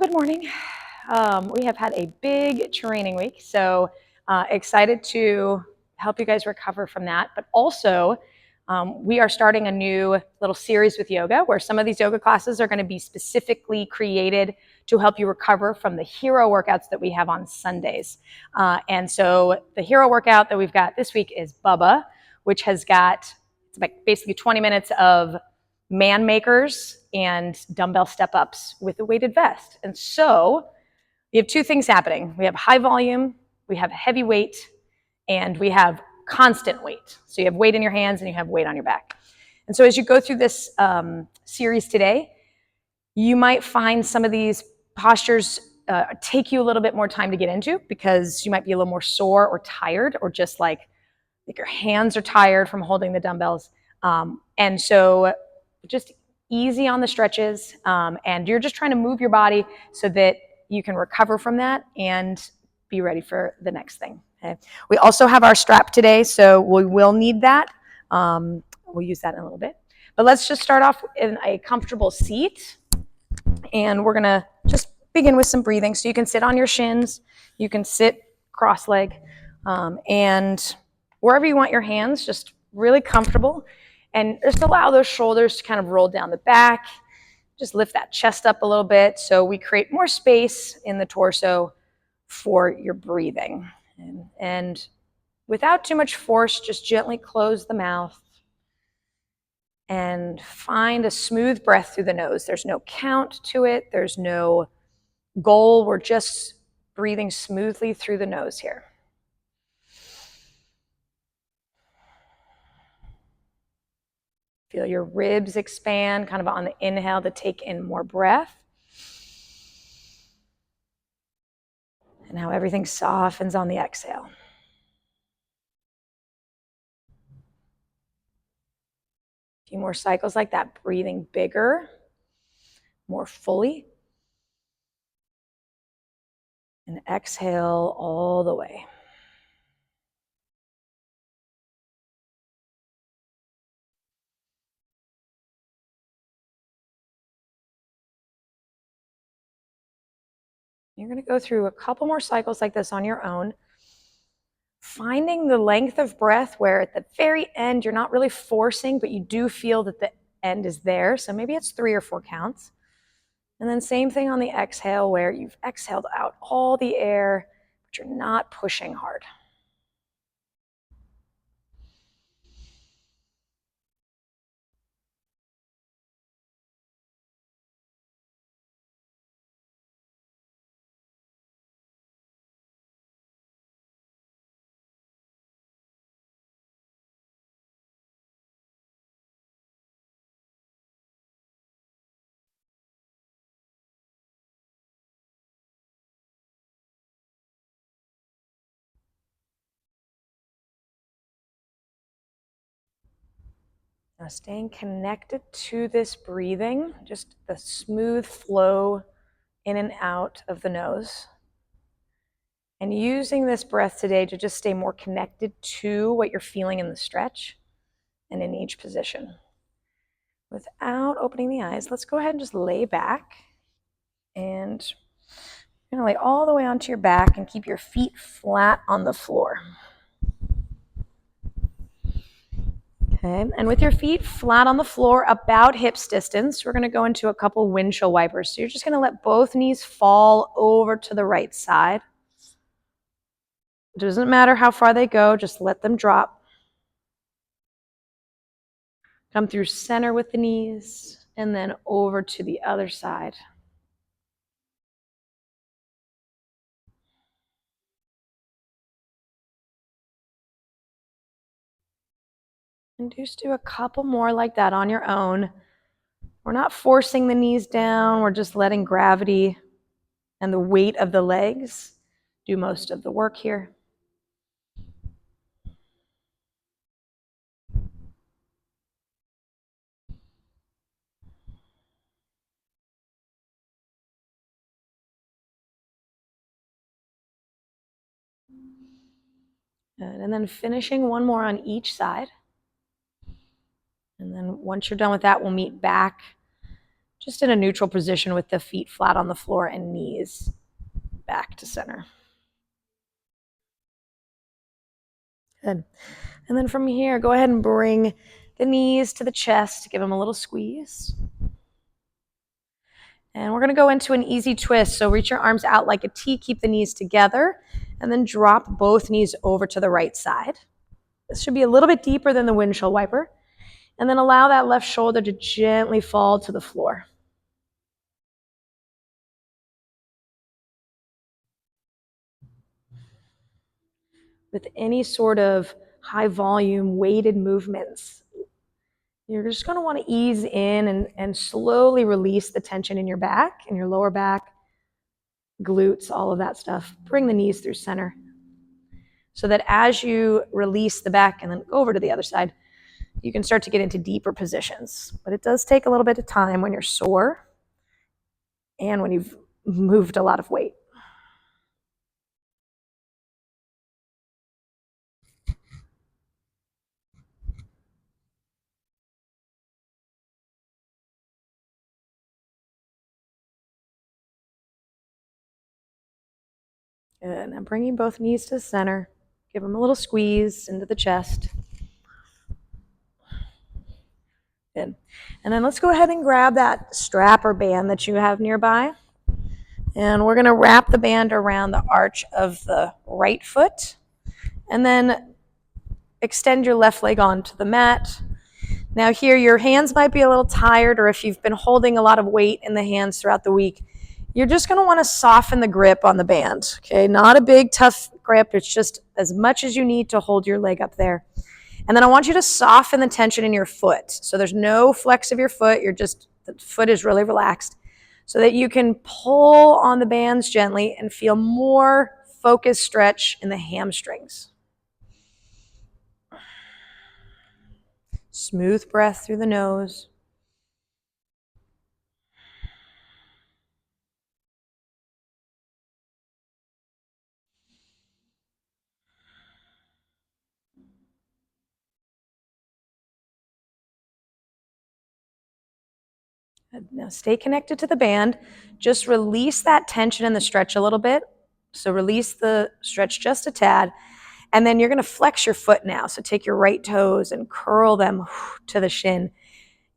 good morning. We have had a big training week, so excited to help you guys recover from that. But also, we are starting a new little series with yoga where some of these yoga classes are going to be specifically created to help you recover from the hero workouts that we have on Sundays. And so the hero workout that we've got this week is Bubba, which has got it's like basically 20 minutes of man makers and dumbbell step-ups with a weighted vest. And so we have two things happening. We have high volume, we have heavy weight, and we have constant weight. So you have weight in your hands and you have weight on your back. And so as you go through this series today, you might find some of these postures take you a little bit more time to get into because you might be a little more sore or tired, or just like your hands are tired from holding the dumbbells. And so just easy on the stretches, and you're just trying to move your body so that you can recover from that and be ready for the next thing. Okay. We also have our strap today, so we will need that. We'll use that in a little bit. But let's just start off in a comfortable seat, and we're gonna just begin with some breathing. So you can sit on your shins, you can sit cross-leg, and wherever you want your hands, just really comfortable. And just allow those shoulders to kind of roll down the back. Just lift that chest up a little bit so we create more space in the torso for your breathing. And without too much force, just gently close the mouth and find a smooth breath through the nose. There's no count to it. There's no goal. We're just breathing smoothly through the nose here. Feel your ribs expand, kind of on the inhale to take in more breath. And how everything softens on the exhale. A few more cycles like that, breathing bigger, more fully. And exhale all the way. You're going to go through a couple more cycles like this on your own, finding the length of breath where at the very end you're not really forcing, but you do feel that the end is there. So maybe it's 3 or 4 counts. And then same thing on the exhale where you've exhaled out all the air, but you're not pushing hard. Now staying connected to this breathing, just the smooth flow in and out of the nose. And using this breath today to just stay more connected to what you're feeling in the stretch and in each position. Without opening the eyes, let's go ahead and just lay back. And you're going to lay all the way onto your back and keep your feet flat on the floor. Okay, and with your feet flat on the floor, about hips distance, we're going to go into a couple windshield wipers. So you're just going to let both knees fall over to the right side. It doesn't matter how far they go, just let them drop. Come through center with the knees, and then over to the other side. And just do a couple more like that on your own. We're not forcing the knees down, we're just letting gravity and the weight of the legs do most of the work here. Good. And then finishing one more on each side. And then once you're done with that, we'll meet back just in a neutral position with the feet flat on the floor and knees back to center. Good. And then from here, go ahead and bring the knees to the chest, give them a little squeeze. And we're going to go into an easy twist. So reach your arms out like a T, keep the knees together, and then drop both knees over to the right side. This should be a little bit deeper than the windshield wiper. And then allow that left shoulder to gently fall to the floor. With any sort of high volume weighted movements, you're just going to want to ease in and slowly release the tension in your back, in your lower back, glutes, all of that stuff. Bring the knees through center so that as you release the back and then go over to the other side, you can start to get into deeper positions. But it does take a little bit of time when you're sore and when you've moved a lot of weight. Good. Now bringing both knees to the center. Give them a little squeeze into the chest. Good. And then let's go ahead and grab that strap or band that you have nearby. And we're going to wrap the band around the arch of the right foot. And then extend your left leg onto the mat. Now here, your hands might be a little tired, or if you've been holding a lot of weight in the hands throughout the week, you're just going to want to soften the grip on the band, okay? Not a big, tough grip. It's just as much as you need to hold your leg up there. And then I want you to soften the tension in your foot. So there's no flex of your foot. The foot is really relaxed so that you can pull on the bands gently and feel more focused stretch in the hamstrings. Smooth breath through the nose. Now stay connected to the band. Just release that tension in the stretch a little bit. So release the stretch just a tad. And then you're going to flex your foot now. So take your right toes and curl them to the shin.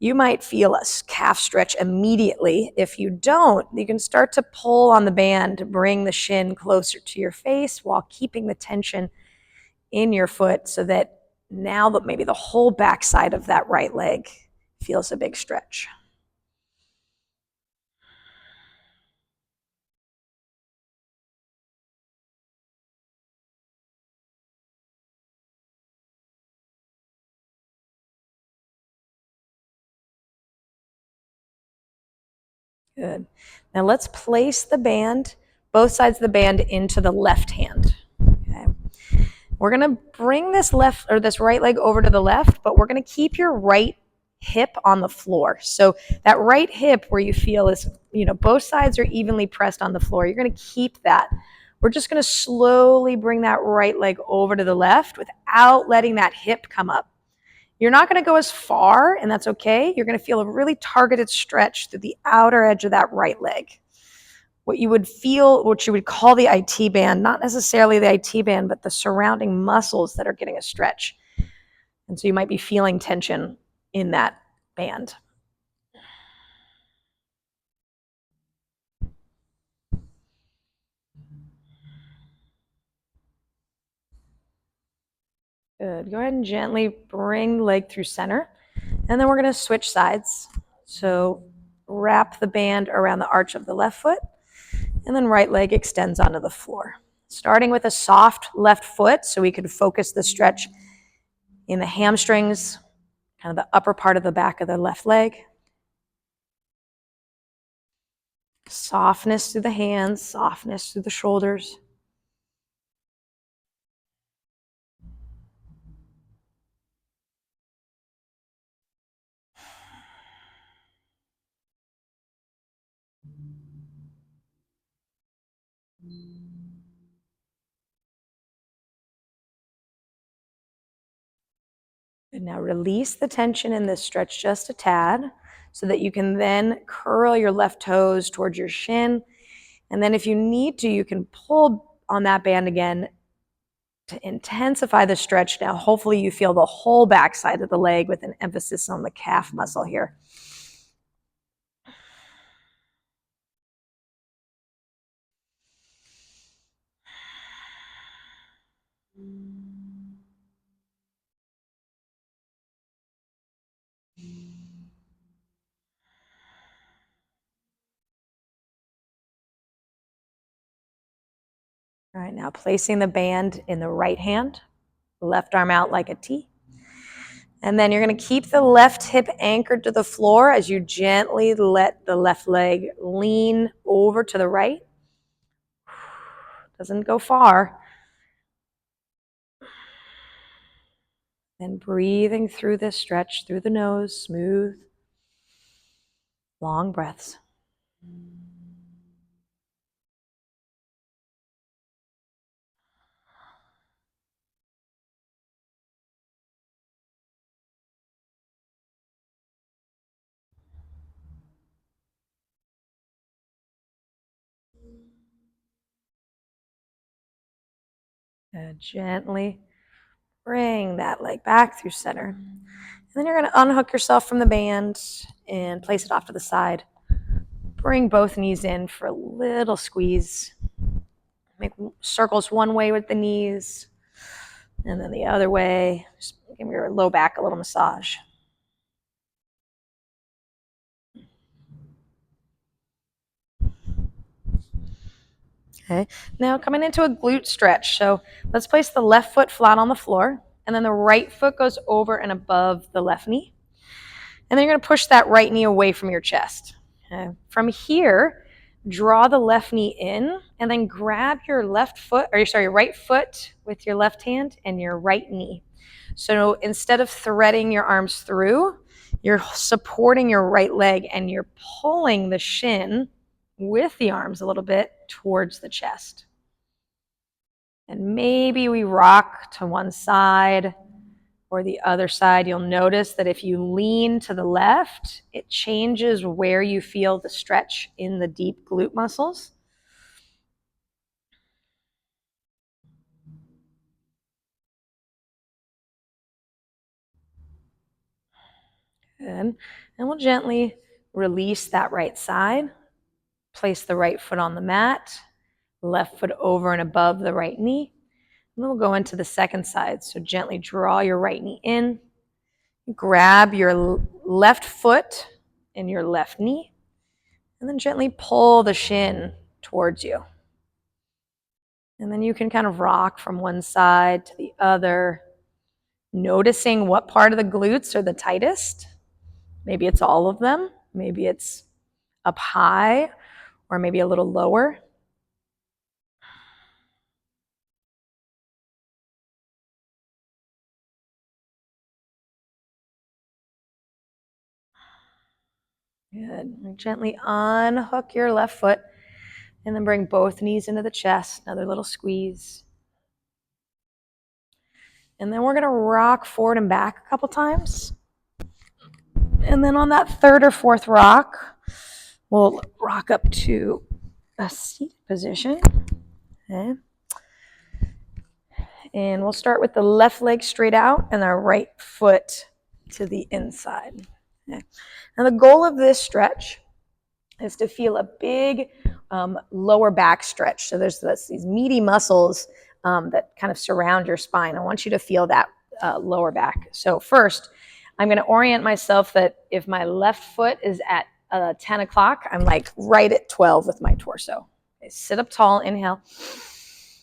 You might feel a calf stretch immediately. If you don't, you can start to pull on the band to bring the shin closer to your face while keeping the tension in your foot so that now that maybe the whole backside of that right leg feels a big stretch. Good. Now let's place the band, both sides of the band, into the left hand. Okay. We're going to bring this right leg over to the left, but we're going to keep your right hip on the floor. So that right hip where you feel is, both sides are evenly pressed on the floor. You're going to keep that. We're just going to slowly bring that right leg over to the left without letting that hip come up. You're not going to go as far, and that's okay. You're going to feel a really targeted stretch through the outer edge of that right leg. What you would call the IT band, not necessarily the IT band, but the surrounding muscles that are getting a stretch. And so you might be feeling tension in that band. Good. Go ahead and gently bring the leg through center. And then we're going to switch sides. So wrap the band around the arch of the left foot. And then right leg extends onto the floor. Starting with a soft left foot so we can focus the stretch in the hamstrings, kind of the upper part of the back of the left leg. Softness through the hands, softness through the shoulders. And now release the tension in this stretch just a tad. so that you can then curl your left toes towards your shin. And then if you need to, you can pull on that band again to intensify the stretch. Now, hopefully you feel the whole backside of the leg with an emphasis on the calf muscle here. All right, now placing the band in the right hand, left arm out like a T. And then you're going to keep the left hip anchored to the floor as you gently let the left leg lean over to the right. Doesn't go far. And breathing through this stretch through the nose, smooth, long breaths. And gently bring that leg back through center. And then you're going to unhook yourself from the band and place it off to the side. Bring both knees in for a little squeeze. Make circles one way with the knees and then the other way. Just give your low back a little massage. Okay, now coming into a glute stretch. So let's place the left foot flat on the floor, and then the right foot goes over and above the left knee. And then you're going to push that right knee away from your chest. Okay. From here, draw the left knee in, and then grab your right foot with your left hand and your right knee. So instead of threading your arms through, you're supporting your right leg and you're pulling the shin with the arms a little bit towards the chest. And maybe we rock to one side or the other side. You'll notice that if you lean to the left, it changes where you feel the stretch in the deep glute muscles. Good. And we'll gently release that right side. Place the right foot on the mat, left foot over and above the right knee. And then we'll go into the second side. So gently draw your right knee in, grab your left foot and your left knee, and then gently pull the shin towards you. And then you can kind of rock from one side to the other, noticing what part of the glutes are the tightest. Maybe it's all of them. Maybe it's up high or maybe a little lower. Good. Gently unhook your left foot and then bring both knees into the chest. Another little squeeze. And then we're going to rock forward and back a couple times. And then on that third or fourth rock, we'll rock up to a seated position. Okay. And we'll start with the left leg straight out and our right foot to the inside. Okay. Now the goal of this stretch is to feel a big lower back stretch. So there's these meaty muscles that kind of surround your spine. I want you to feel that lower back. So first, I'm going to orient myself that if my left foot is at 10 o'clock, I'm like right at 12 with my torso. Okay, sit up tall, inhale.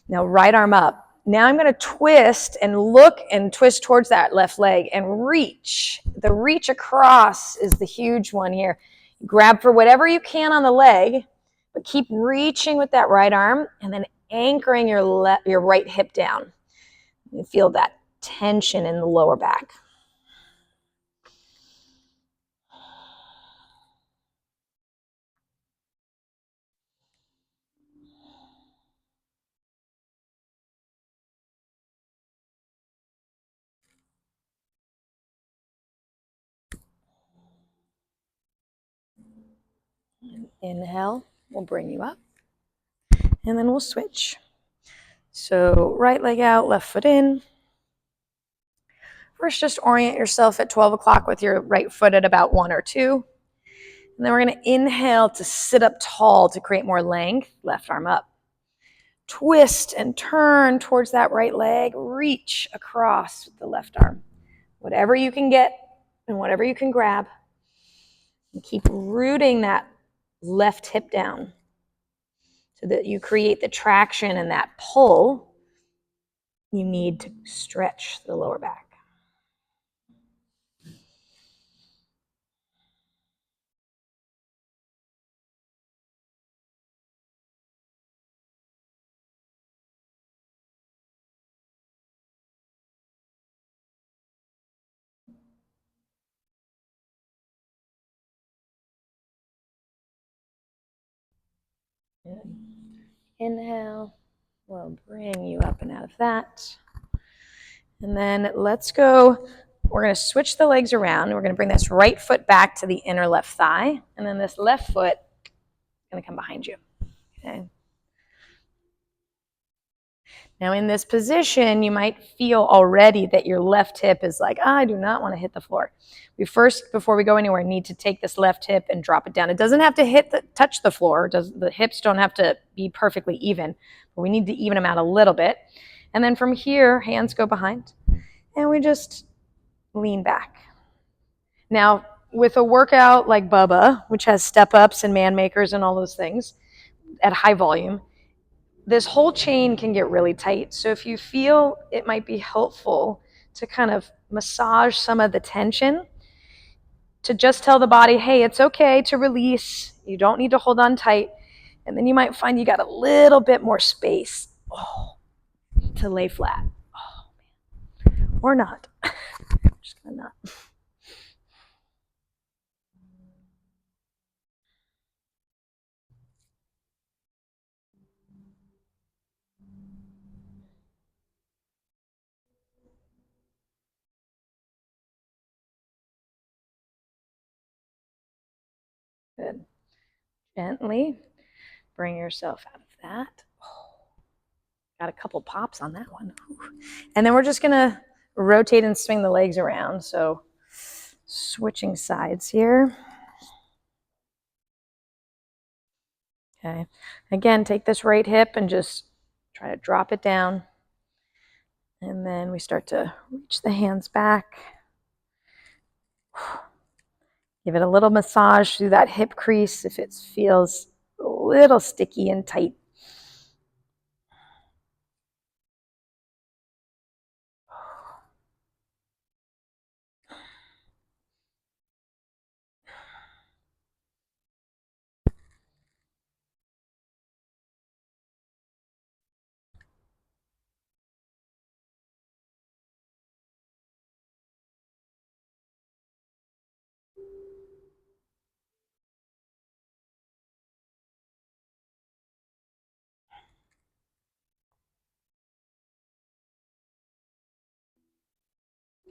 Now right arm up. Now I'm going to twist and look and twist towards that left leg and reach. The reach across is the huge one here. Grab for whatever you can on the leg, but keep reaching with that right arm and then anchoring your right hip down. You feel that tension in the lower back. Inhale, we'll bring you up. And then we'll switch. So right leg out, left foot in. First, just orient yourself at 12 o'clock with your right foot at about 1 or 2. And then we're going to inhale to sit up tall to create more length. Left arm up. Twist and turn towards that right leg. Reach across with the left arm. Whatever you can get and whatever you can grab. And keep rooting that left hip down so that you create the traction and that pull you need to stretch the lower back. Inhale, we'll bring you up and out of that. And then let's go, we're going to switch the legs around. We're going to bring this right foot back to the inner left thigh. And then this left foot is going to come behind you. Okay. Now in this position, you might feel already that your left hip is like, I do not want to hit the floor. We first, before we go anywhere, need to take this left hip and drop it down. It doesn't have to touch the floor. The hips don't have to be perfectly even, but we need to even them out a little bit. And then from here, hands go behind, and we just lean back. Now, with a workout like Bubba, which has step-ups and man makers and all those things at high volume, this whole chain can get really tight. So if you feel it might be helpful to kind of massage some of the tension, to just tell the body, hey, it's okay to release. You don't need to hold on tight. And then you might find you got a little bit more space to lay flat. Or not. Just gonna not. Good. Gently bring yourself out of that. Got a couple pops on that one. And then we're just going to rotate and swing the legs around. So switching sides here. Okay. Again, take this right hip and just try to drop it down. And then we start to reach the hands back. Give it a little massage through that hip crease if it feels a little sticky and tight.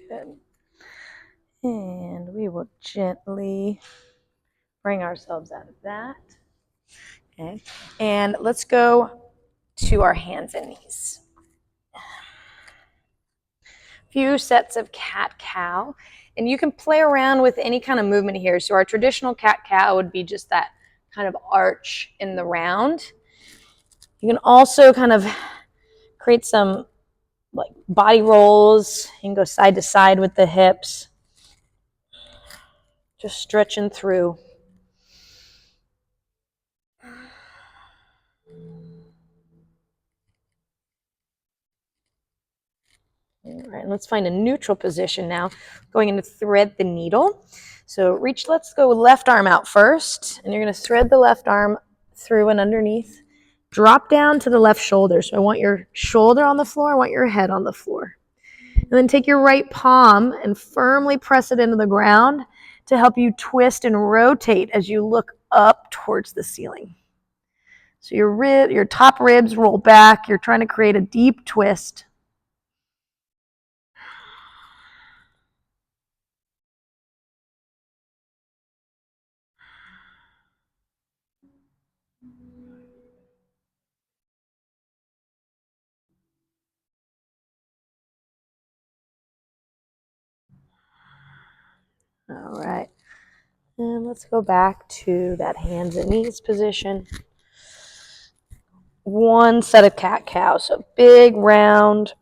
Good. And we will gently bring ourselves out of that. Okay. And let's go to our hands and knees. Few sets of cat-cow. And you can play around with any kind of movement here. So our traditional cat-cow would be just that kind of arch in the round. You can also kind of create some like body rolls. You can go side to side with the hips. Just stretching through. All right, let's find a neutral position now. Going into thread the needle. So let's go left arm out first. And you're going to thread the left arm through and underneath. Drop down to the left shoulder. So I want your shoulder on the floor. I want your head on the floor. And then take your right palm and firmly press it into the ground to help you twist and rotate as you look up towards the ceiling. So your top ribs roll back. You're trying to create a deep twist. All right. And let's go back to that hands and knees position. One set of cat-cow, so big round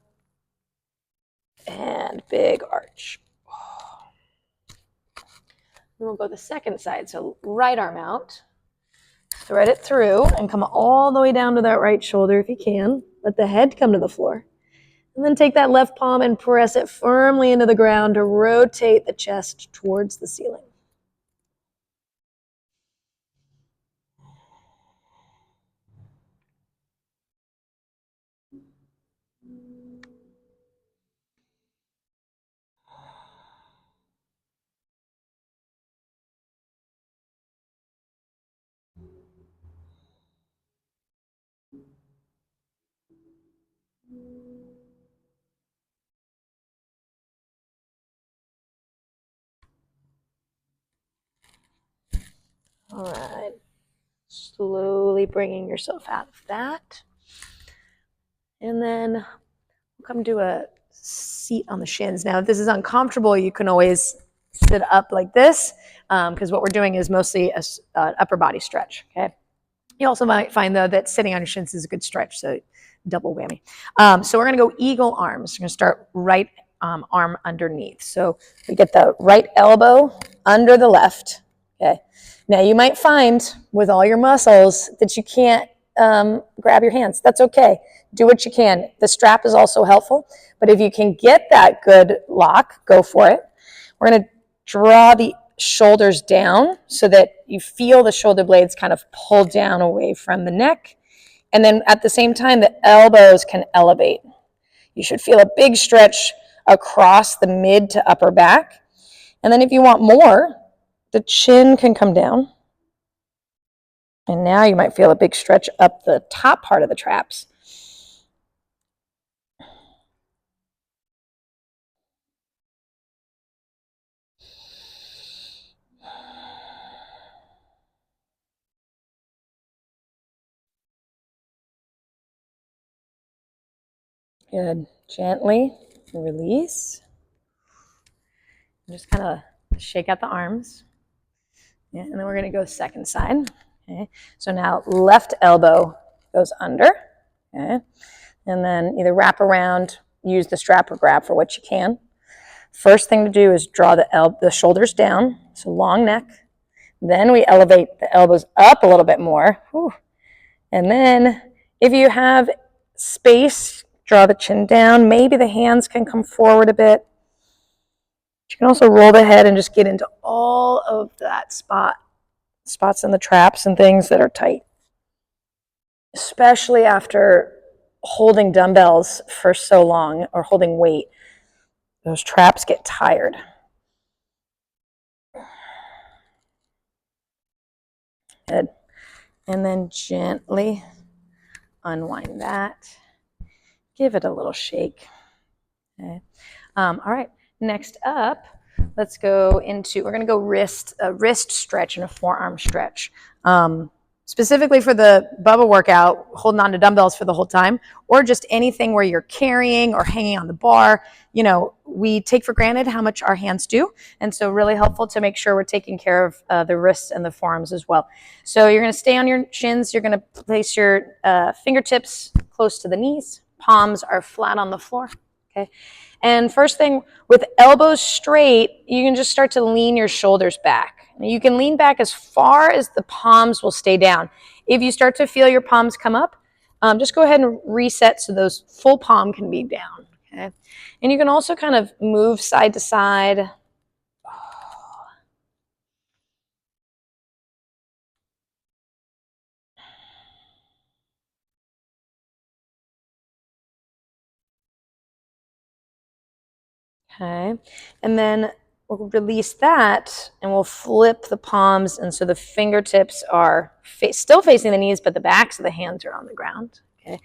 and big arch. Then we'll go the second side, so right arm out. Thread it through and come all the way down to that right shoulder if you can. Let the head come to the floor. And then take that left palm and press it firmly into the ground to rotate the chest towards the ceiling. All right. Slowly bringing yourself out of that. And then we'll come to a seat on the shins. Now, if this is uncomfortable, you can always sit up like this because what we're doing is mostly an upper body stretch, okay? You also might find, though, that sitting on your shins is a good stretch, so double whammy. So we're going to go eagle arms. We're going to start right arm underneath. So we get the right elbow under the left, okay? Now, you might find with all your muscles that you can't grab your hands. That's okay. Do what you can. The strap is also helpful, but if you can get that good lock, go for it. We're going to draw the shoulders down so that you feel the shoulder blades kind of pull down away from the neck. And then at the same time, the elbows can elevate. You should feel a big stretch across the mid to upper back. And then if you want more, the chin can come down. And now you might feel a big stretch up the top part of the traps. Good. Gently release. Just kind of shake out the arms. Yeah, and then we're going to go second side. Okay. So now left elbow goes under. Okay. And then either wrap around, use the strap or grab for what you can. First thing to do is draw the shoulders down, so long neck. Then we elevate the elbows up a little bit more. Whew. And then if you have space, draw the chin down. Maybe the hands can come forward a bit. You can also roll the head and just get into all of that spots in the traps and things that are tight. Especially after holding dumbbells for so long or holding weight, those traps get tired. Good. And then gently unwind that. Give it a little shake. Okay. All right. Next up, let's go into, we're going to go wrist stretch and a forearm stretch. Specifically for the Bubba workout, holding on to dumbbells for the whole time, or just anything where you're carrying or hanging on the bar. You know, we take for granted how much our hands do, and so really helpful to make sure we're taking care of the wrists and the forearms as well. So you're going to stay on your shins. You're going to place your fingertips close to the knees. Palms are flat on the floor, okay? And first thing, with elbows straight, you can just start to lean your shoulders back. You can lean back as far as the palms will stay down. If you start to feel your palms come up, just go ahead and reset so those full palm can be down. Okay? And you can also kind of move side to side. Okay, and then we'll release that and we'll flip the palms, and so the fingertips are still facing the knees, but the backs of the hands are on the ground. Okay,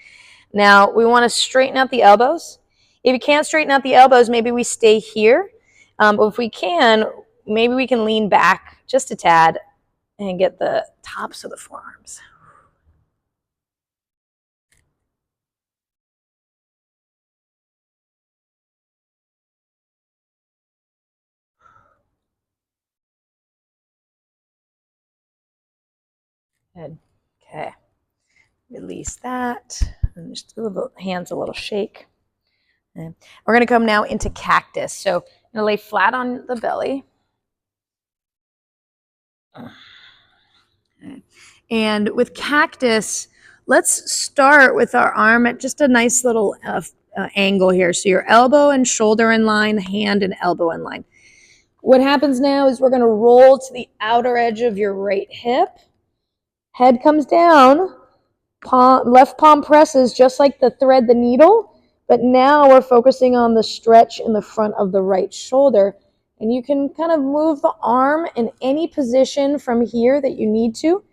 now we want to straighten out the elbows. If you can't straighten out the elbows, maybe we stay here. But if we can, maybe we can lean back just a tad and get the tops of the forearms. Good. Okay. Release that. And just give the hands a little shake. And we're going to come now into Cactus. So I'm going to lay flat on the belly. Okay. And with Cactus, let's start with our arm at just a nice little angle here. So your elbow and shoulder in line, hand and elbow in line. What happens now is we're going to roll to the outer edge of your right hip. Head comes down. Left palm presses just like the thread the needle, but now we're focusing on the stretch in the front of the right shoulder. And you can kind of move the arm in any position from here that you need to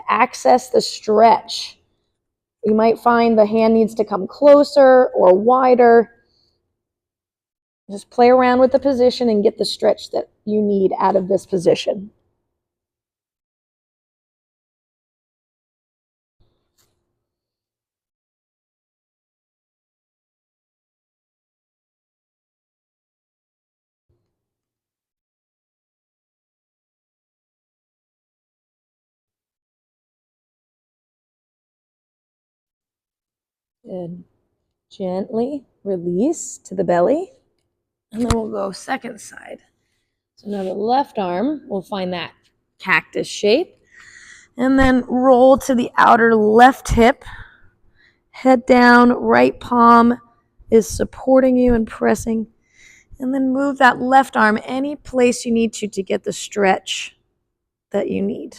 access the stretch. You might find the hand needs to come closer or wider. Just play around with the position and get the stretch that you need out of this position. Good. Gently release to the belly. And then we'll go second side. So now the left arm, we'll find that cactus shape. And then roll to the outer left hip. Head down, right palm is supporting you and pressing. And then move that left arm any place you need to get the stretch that you need.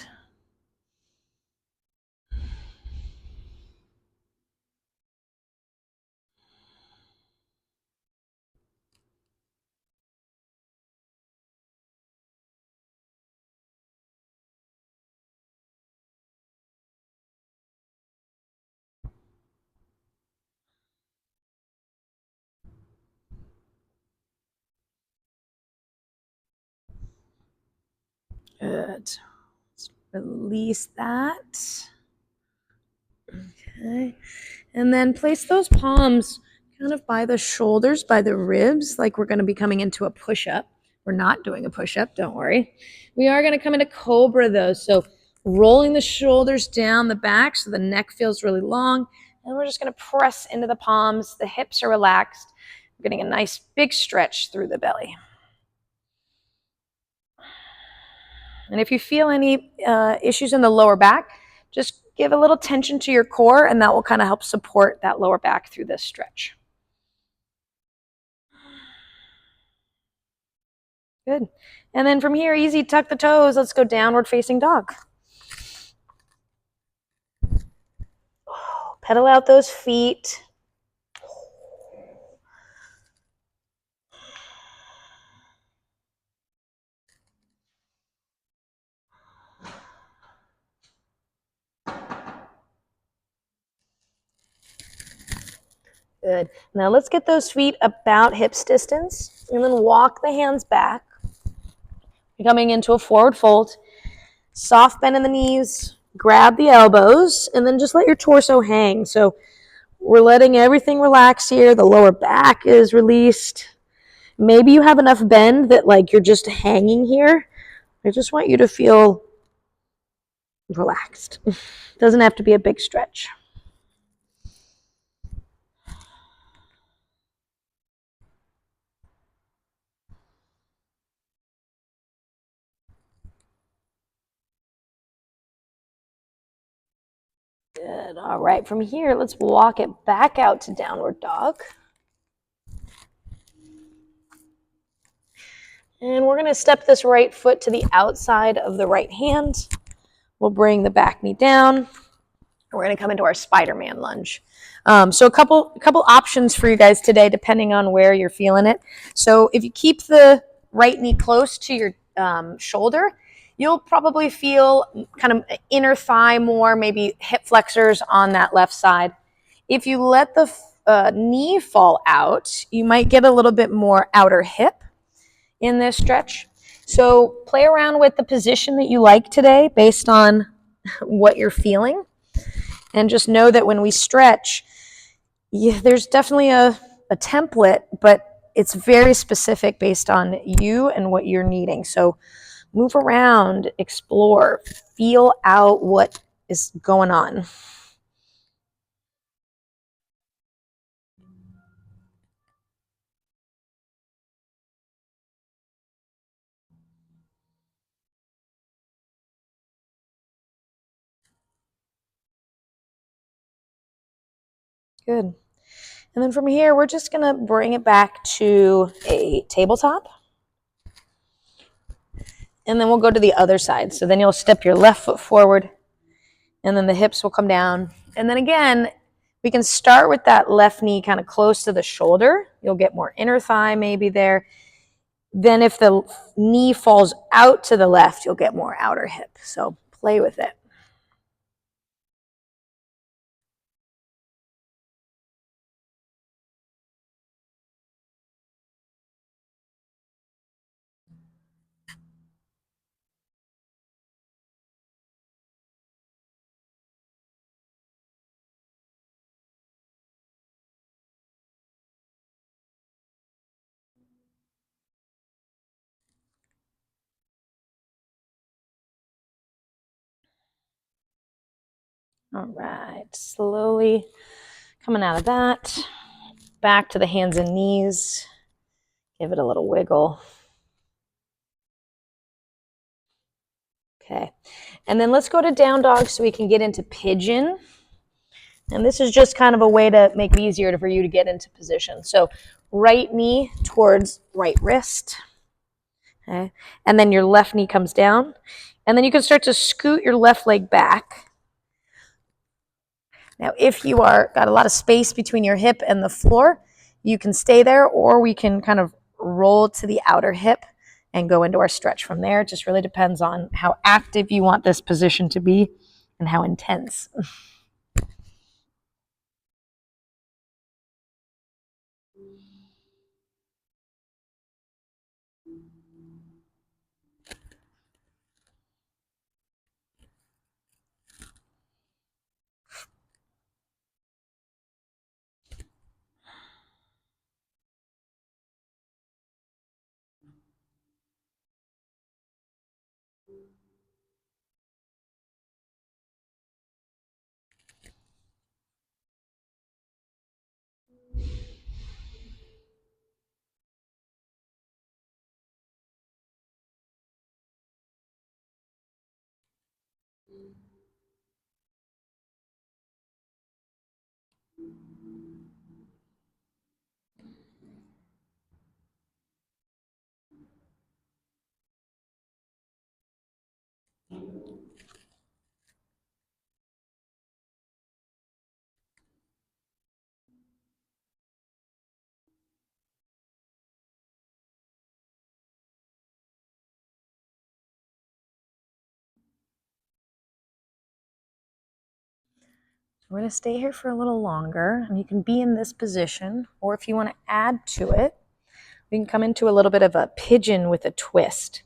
Good. Let's release that. Okay. And then place those palms kind of by the shoulders, by the ribs, like we're going to be coming into a push-up. We're not doing a push-up, don't worry. We are going to come into Cobra though. So rolling the shoulders down the back so the neck feels really long. And we're just going to press into the palms. The hips are relaxed. We're getting a nice big stretch through the belly. And if you feel any issues in the lower back, just give a little tension to your core and that will kind of help support that lower back through this stretch. Good. And then from here, easy, tuck the toes. Let's go downward facing dog. Pedal out those feet. Good. Now let's get those feet about hips distance and then walk the hands back. Coming into a forward fold. Soft bend in the knees. Grab the elbows and then just let your torso hang. So we're letting everything relax here. The lower back is released. Maybe you have enough bend that like you're just hanging here. I just want you to feel relaxed. Doesn't have to be a big stretch. Good. All right. From here, let's walk it back out to downward dog. And we're going to step this right foot to the outside of the right hand. We'll bring the back knee down. We're going to come into our Spiderman lunge. So a couple options for you guys today, depending on where you're feeling it. So if you keep the right knee close to your shoulder, you'll probably feel kind of inner thigh more, maybe hip flexors on that left side. If you let the knee fall out, you might get a little bit more outer hip in this stretch. So play around with the position that you like today based on what you're feeling. And just know that when we stretch, there's definitely a template, but it's very specific based on you and what you're needing. So move around, explore, feel out what is going on. Good. And then from here, we're just going to bring it back to a tabletop. And then we'll go to the other side. So then you'll step your left foot forward, and then the hips will come down. And then again, we can start with that left knee kind of close to the shoulder. You'll get more inner thigh maybe there. Then if the knee falls out to the left, you'll get more outer hip. So play with it. All right, slowly coming out of that, back to the hands and knees. Give it a little wiggle. Okay, and then let's go to down dog so we can get into pigeon. And this is just kind of a way to make it easier for you to get into position. So right knee towards right wrist. Okay, and then your left knee comes down. And then you can start to scoot your left leg back. Now, if you are got a lot of space between your hip and the floor, you can stay there, or we can kind of roll to the outer hip and go into our stretch from there. It just really depends on how active you want this position to be and how intense. We're going to stay here for a little longer, and you can be in this position, or if you want to add to it, we can come into a little bit of a pigeon with a twist.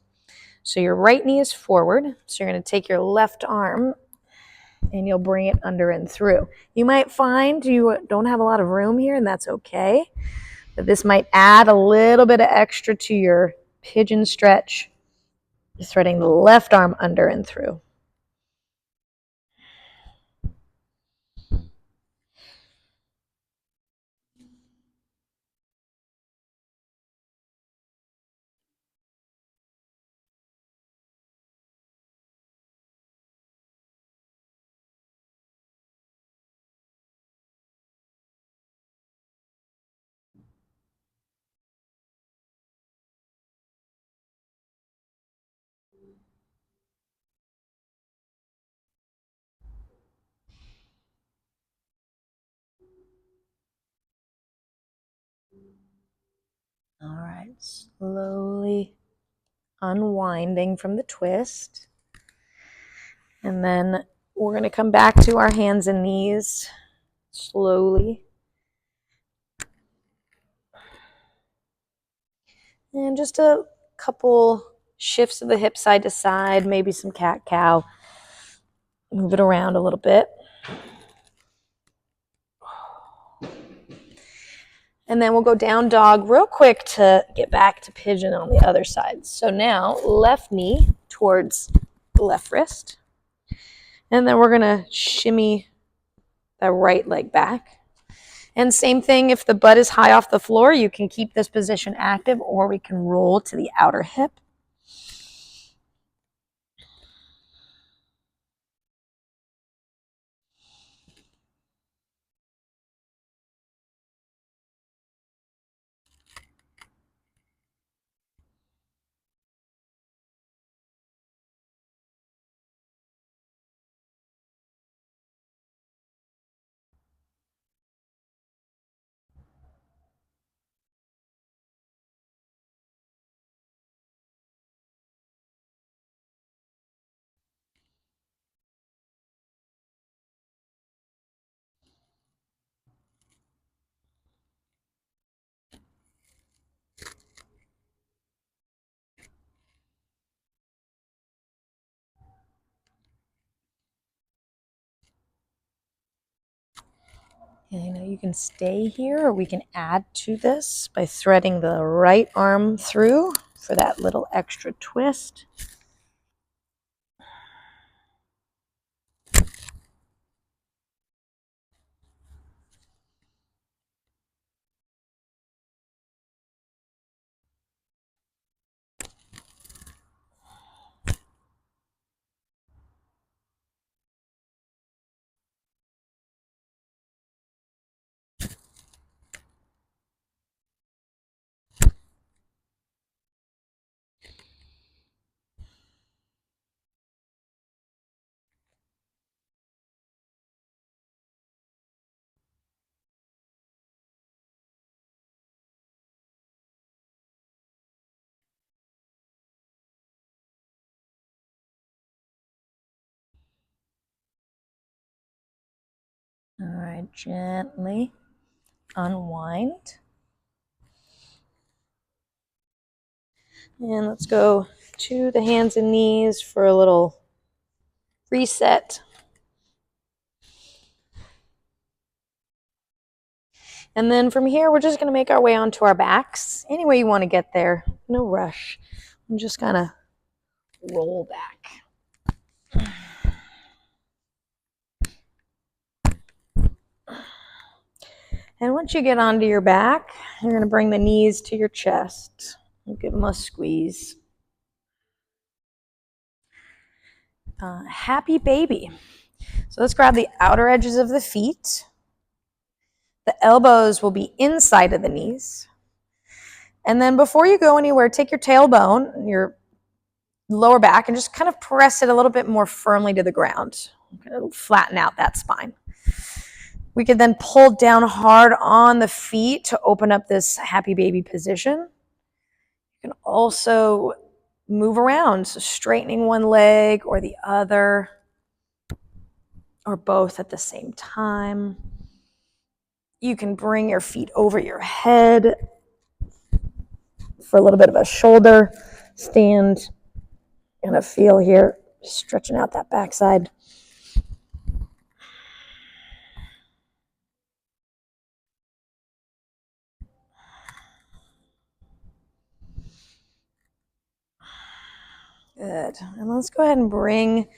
So your right knee is forward, so you're going to take your left arm and you'll bring it under and through. You might find you don't have a lot of room here, and that's okay, but this might add a little bit of extra to your pigeon stretch. Just threading the left arm under and through. All right, slowly unwinding from the twist. And then we're going to come back to our hands and knees slowly. And just a couple shifts of the hip side to side, maybe some cat-cow. Move it around a little bit. And then we'll go down dog real quick to get back to pigeon on the other side. So now left knee towards left wrist. And then we're going to shimmy that right leg back. And same thing, if the butt is high off the floor, you can keep this position active, or we can roll to the outer hip. And you can stay here, or we can add to this by threading the right arm through for that little extra twist. All right, gently unwind. And let's go to the hands and knees for a little reset. And then from here, we're just going to make our way onto our backs. Any way you want to get there, no rush. I'm just going to roll back. And once you get onto your back, you're going to bring the knees to your chest and give them a squeeze. Happy baby. So let's grab the outer edges of the feet. The elbows will be inside of the knees. And then before you go anywhere, take your tailbone, your lower back, and just kind of press it a little bit more firmly to the ground. Flatten out that spine. We can then pull down hard on the feet to open up this happy baby position. You can also move around, so straightening one leg or the other, or both at the same time. You can bring your feet over your head for a little bit of a shoulder stand and a feel here, stretching out that backside. Good. And let's go ahead and bring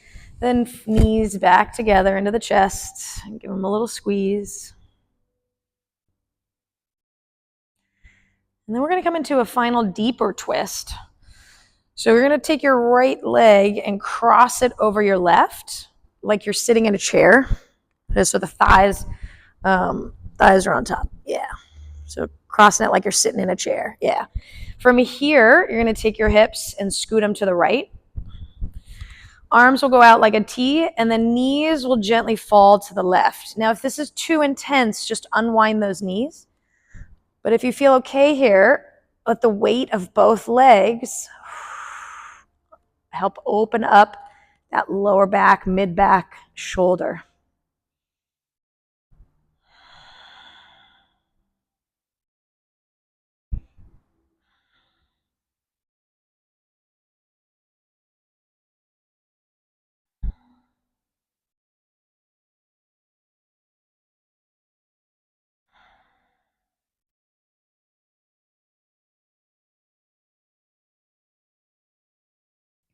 the knees back together into the chest and give them a little squeeze. And then we're going to come into a final deeper twist. So we're going to take your right leg and cross it over your left, like you're sitting in a chair. So the thighs are on top. Yeah. So crossing it like you're sitting in a chair. Yeah. From here, you're going to take your hips and scoot them to the right. Arms will go out like a T, and the knees will gently fall to the left. Now, if this is too intense, just unwind those knees. But if you feel okay here, let the weight of both legs help open up that lower back, mid-back, shoulder.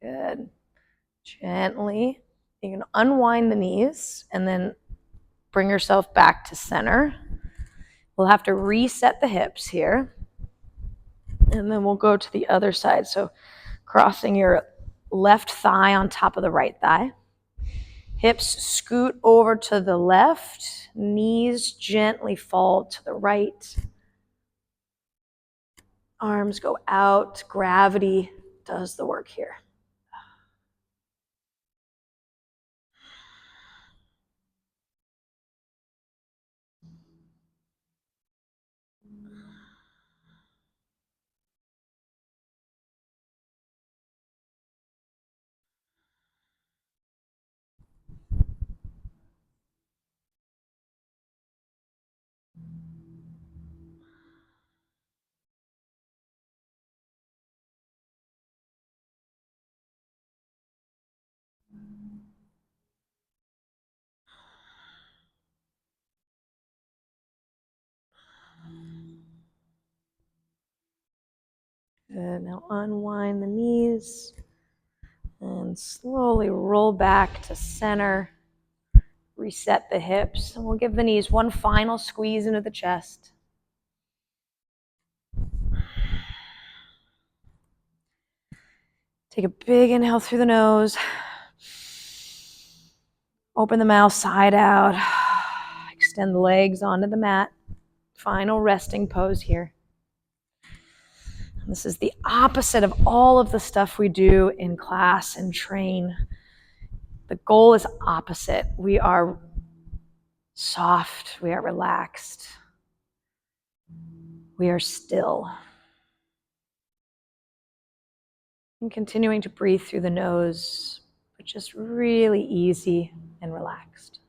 Good. Gently You can unwind the knees and then bring yourself back to center. We'll have to reset the hips here. And then we'll go to the other side. So crossing your left thigh on top of the right thigh. Hips scoot over to the left. Knees gently fall to the right. Arms go out. Gravity does the work here. Good. Now unwind the knees and slowly roll back to center. Reset the hips, and we'll give the knees one final squeeze into the chest. Take a big inhale through the nose. Open the mouth side out. Extend the legs onto the mat. Final resting pose here. This is the opposite of all of the stuff we do in class and train. The goal is opposite. We are soft. We are relaxed. We are still. And continuing to breathe through the nose, but just really easy and relaxed.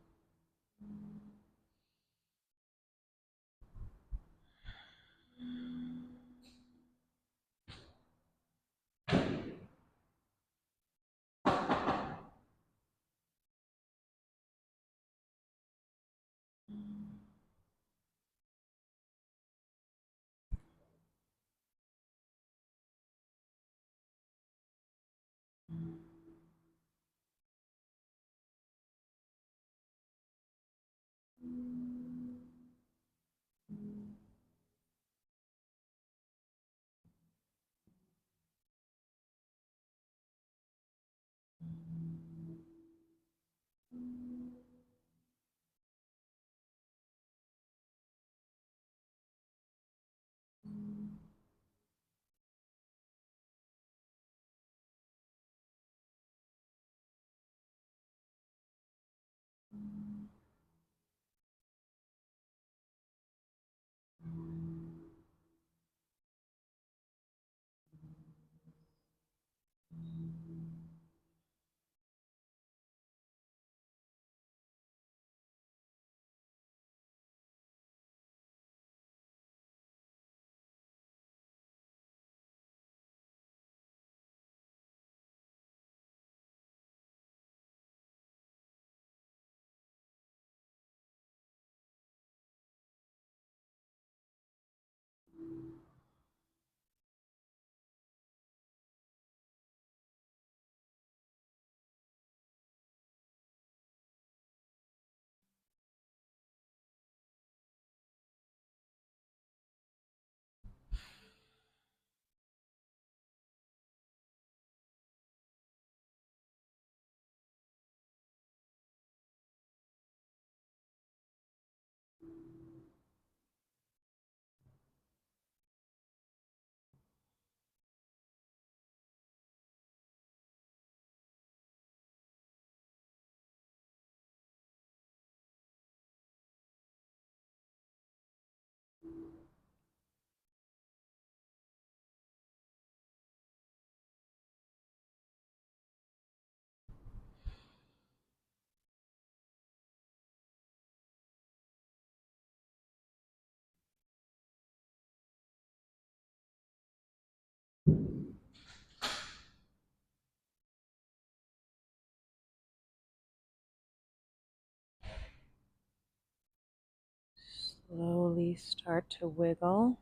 Slowly start to wiggle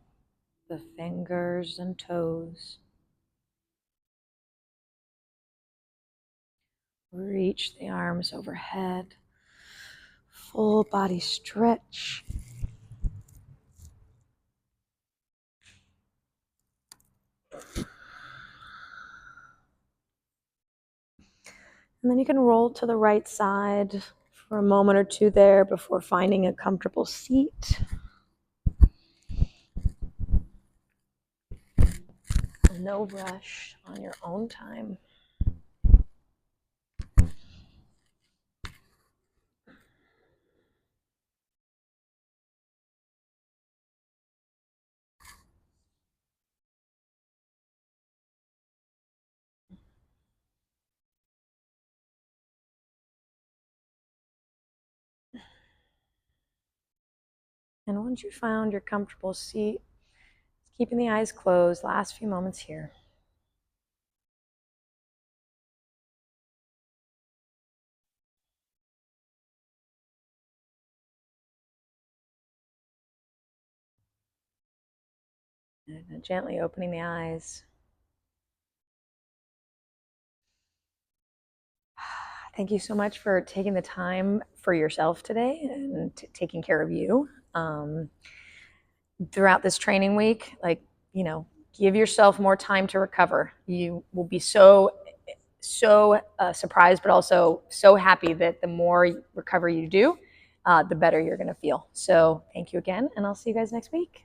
the fingers and toes. Reach the arms overhead. Full body stretch. And then you can roll to the right side for a moment or two there before finding a comfortable seat. No rush, on your own time. And once you found your comfortable seat, keeping the eyes closed, last few moments here. And gently opening the eyes. Thank you so much for taking the time for yourself today and taking care of you. Throughout this training week, give yourself more time to recover. You will be so surprised, but also so happy that the more recovery you do, the better you're going to feel. So thank you again, and I'll see you guys next week.